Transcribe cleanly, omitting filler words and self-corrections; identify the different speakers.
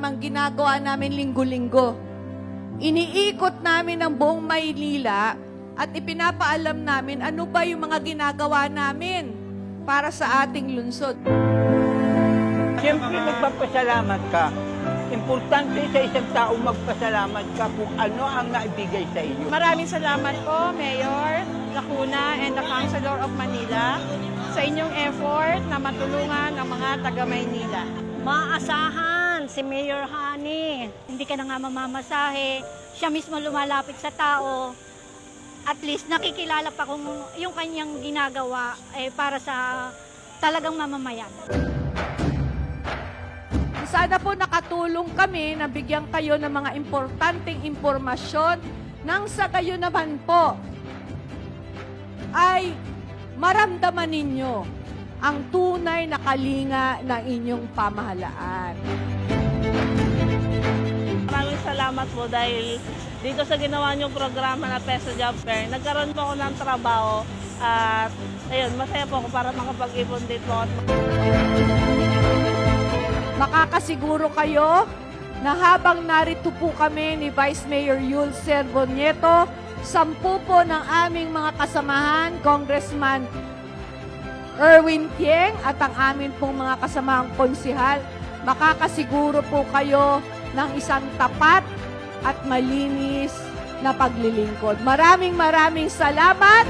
Speaker 1: Ang ginagawa namin linggo-linggo. Iniikot namin ang buong Maynila at ipinapaalam namin ano ba yung mga ginagawa namin para sa ating lungsod.
Speaker 2: Siyempre magpapasalamat ka. Importante sa isang tao magpasalamat ka kung ano ang naibigay sa iyo.
Speaker 3: Maraming salamat po, Mayor Lacuna and the Councilor of Manila sa inyong effort na matulungan ang mga taga-Maynila.
Speaker 4: Maasahan si Mayor Hani. Hindi ka na nga mamamasahe. Siya mismo lumalapit sa tao. At least nakikilala pa kung yung kanyang ginagawa para sa talagang mamamayan.
Speaker 1: Sana po nakatulong kami na bigyan kayo ng mga importanteng impormasyon nang sa gayon naman po ay maramdaman ninyo ang tunay na kalinga ng inyong pamahalaan.
Speaker 3: Maraming salamat po dahil dito sa ginawa niyong programa na Peso Job Fair, nagkaroon po ako ng trabaho at ayun, masaya po ako para makapag-ipon din po.
Speaker 1: Makakasiguro kayo na habang narito po kami ni Vice Mayor Yul Servonieto, 10 po ng aming mga kasamahan, Congressman Erwin Tieng at ang amin pong mga kasamahang konsihal, makakasiguro po kayo ng isang tapat at malinis na paglilingkod. Maraming salamat!